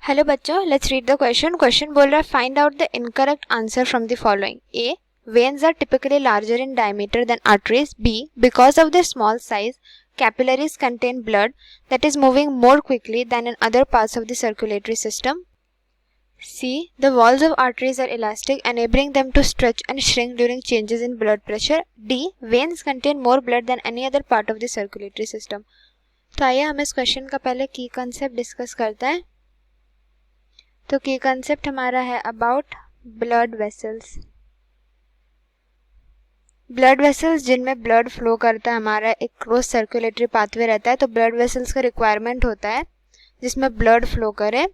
Hello बच्चों, let's read the question. Question बोल रहा है find out the incorrect answer from the following. A, veins are typically larger in diameter than arteries. B, because of their small size, capillaries contain blood that is moving more quickly than in other parts of the circulatory system. C, the walls of arteries are elastic, enabling them to stretch and shrink during changes in blood pressure. D, veins contain more blood than any other part of the circulatory system. तो आइए हम इस question का पहले की concept discuss करते हैं। तो की कंसेप्ट हमारा है about blood vessels. Blood vessels जिनमें ब्लड फ्लो करता है, हमारा एक क्लोज सर्कुलेटरी पाथवे रहता है, तो ब्लड वेसल्स का रिक्वायरमेंट होता है जिसमें ब्लड फ्लो करे।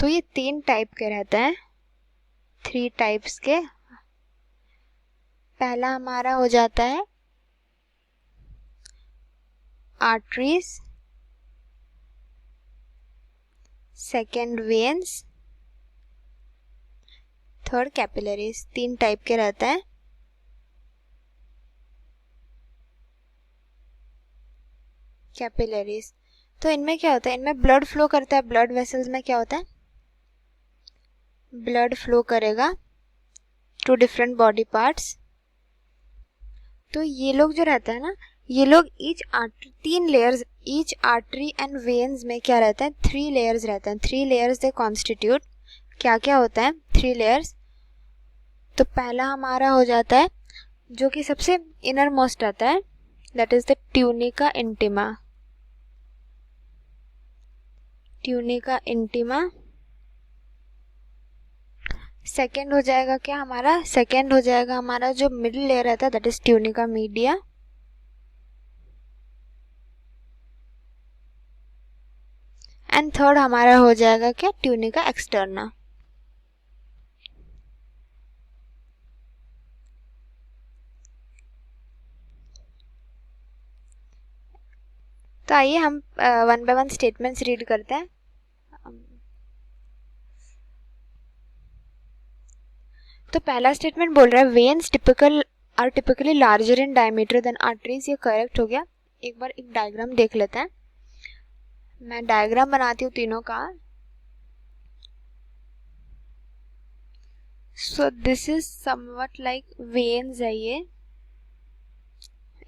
तो ये 3 टाइप के रहते हैं, 3 टाइप्स के। पहला हमारा हो जाता है arteries, second veins, third capillaries. 3 type के रहता है। कैपिलरीज तो इनमें क्या होता है, इनमें ब्लड फ्लो करता है। ब्लड वेसल्स में क्या होता है, ब्लड फ्लो करेगा टू डिफरेंट बॉडी पार्ट्स। तो ये लोग जो रहता है ना, ये लोग ईच आर्टरी एंड वेन्स में क्या रहता है, 3 लेयर्स रहते हैं। 3 लेयर्स दे कॉन्स्टिट्यूट। क्या क्या होता है 3 लेयर्स? तो पहला हमारा हो जाता है जो कि सबसे इनर मोस्ट रहता है, that is the tunica intima. Tunica intima. Second हो जाएगा क्या हमारा, सेकेंड हो जाएगा हमारा जो मिडिल लेयर रहता है, that is tunica media. And third हमारा हो जाएगा क्या, ट्यूनिका एक्सटर्ना। तो आइए हम 1 बाय 1 स्टेटमेंट्स रीड करते हैं। तो पहला स्टेटमेंट बोल रहा है veins are typically larger in diameter than arteries. ये करेक्ट हो गया। एक बार एक डायग्राम देख लेते हैं। मैं डायग्राम बनाती हूँ तीनों का। So this is somewhat like veins है। ये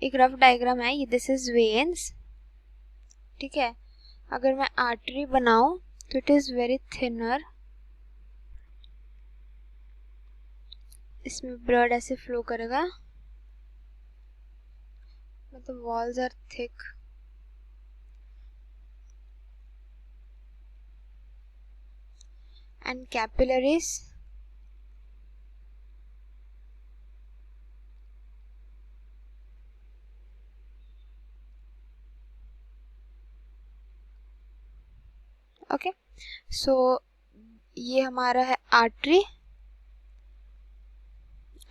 एक रफ डायग्राम है। ये दिस इज वेन्स, ठीक है। अगर मैं आर्टरी बनाऊं तो इट इज वेरी थिनर। इसमें ब्लड ऐसे फ्लो करेगा, मतलब walls are thick. And capillaries, okay. So ये हमारा है आर्टरी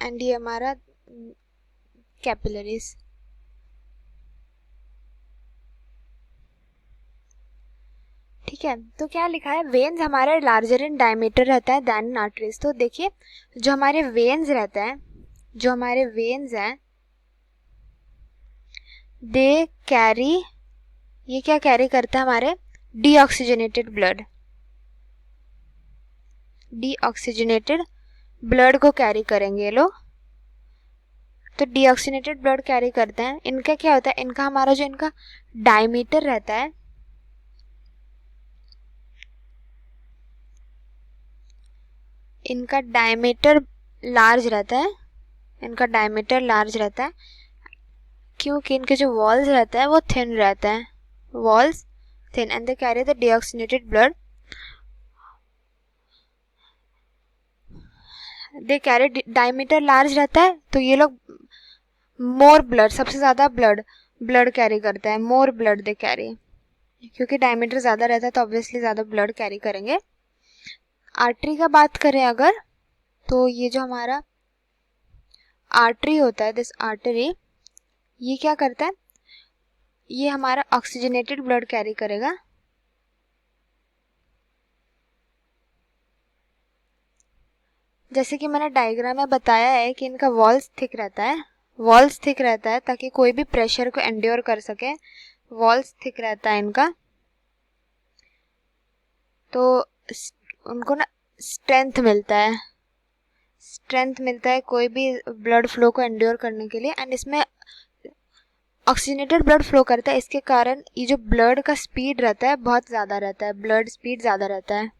एंड ये हमारा कैपिलरीज। ठीक है। तो क्या लिखा है, वेन्स हमारा लार्जर इन डायमीटर रहता है देन इन आर्टरीज। तो देखिए जो हमारे वेन्स रहते हैं, जो हमारे वेन्स हैं, दे कैरी, ये क्या कैरी करता है, हमारे डीऑक्सीजनेटेड ब्लड। डीऑक्सीजनेटेड ब्लड को कैरी करेंगे ये लोग। तो डीऑक्सीजनेटेड ब्लड कैरी करते हैं। इनका क्या होता है, इनका हमारा जो इनका डायमीटर रहता है, इनका डायमीटर लार्ज रहता है। इनका डायमीटर लार्ज रहता है क्योंकि इनके जो वॉल्स रहता है वो थिन रहता है। Walls thin and they carry the deoxygenated blood. They carry, diameter large रहता है तो ये लोग मोर ब्लड, सबसे ज्यादा ब्लड कैरी करता है। मोर ब्लड दे कैरी, क्योंकि डायमीटर ज्यादा रहता है तो ऑब्वियसली ज्यादा ब्लड कैरी करेंगे। आर्टरी का बात करें अगर, तो ये जो हमारा आर्टरी होता है, दिस आर्टरी, ये क्या करता है, ये हमारा ऑक्सीजनेटेड ब्लड कैरी करेगा। जैसे कि मैंने डायग्राम में बताया है कि इनका वॉल्स थिक रहता है। वॉल्स थिक रहता है ताकि कोई भी प्रेशर को एंड्योर कर सके। वॉल्स थिक रहता है इनका। तो उनको ना स्ट्रेंथ मिलता है, कोई भी ब्लड फ्लो को एंड्योर करने के लिए। एंड इसमें ऑक्सीजनेटेड ब्लड फ्लो करता है, इसके कारण ये जो ब्लड का स्पीड रहता है बहुत ज़्यादा रहता है, ब्लड स्पीड ज़्यादा रहता है,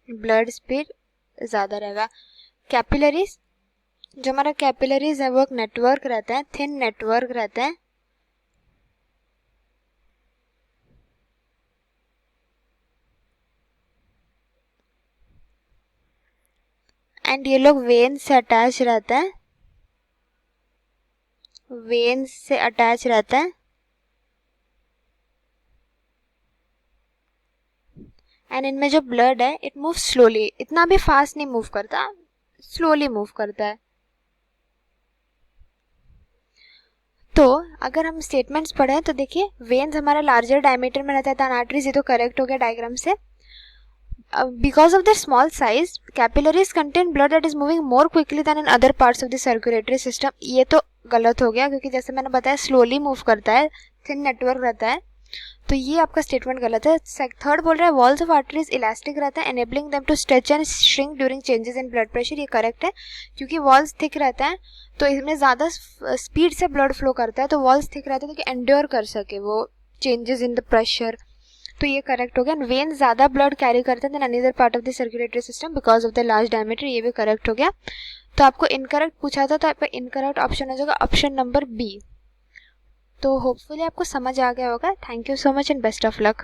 ब्लड स्पीड ज़्यादा रहेगा। कैपिलरीज, जो हमारा कैपिलरीज है वो एक नेटवर्क रहता है, थिन नेटवर्क रहता है। एंड ये लोग वेन से अटैच रहता है, वेन से अटैच रहता है। एंड इनमें जो ब्लड है इट मूव स्लोली, इतना भी फास्ट नहीं मूव करता, स्लोली मूव करता है। तो अगर हम स्टेटमेंट्स पढ़ें तो देखिए, वेन्स हमारा लार्जर डायमीटर में रहता है, आर्टरीज, ये तो करेक्ट हो गया डायग्राम से। Because of their small size, capillaries contain blood that is moving more quickly than in other parts of the circulatory system. ये तो गलत हो गया क्योंकि जैसे मैंने बताया स्लोली मूव करता है, थिन नेटवर्क रहता है, तो ये आपका स्टेटमेंट गलत है। थर्ड बोल रहा है वॉल्स ऑफ आर्टरीज इलास्टिक रहता है, enabling them to stretch and shrink during changes in blood pressure, ये करेक्ट है क्योंकि वॉल्स थिक रहता है तो इसमें ज़्यादा स्पीड से ब्लड फ्लो करता है, तो वॉल्स थिक रहता है ताकि एंड्योर कर सके वो चेंजेस इन द प्रेशर, तो ये करेक्ट हो गया। वेन ज़्यादा ब्लड कैरी करते हैं than another part of the circulatory system because of the large diameter, ये भी करेक्ट हो गया। तो आपको इनकरेक्ट पूछा था तो आपका इनकरेक्ट ऑप्शन हो जाएगा ऑप्शन नंबर बी। तो होपफुली आपको समझ आ गया होगा। Thank you so much and best of luck.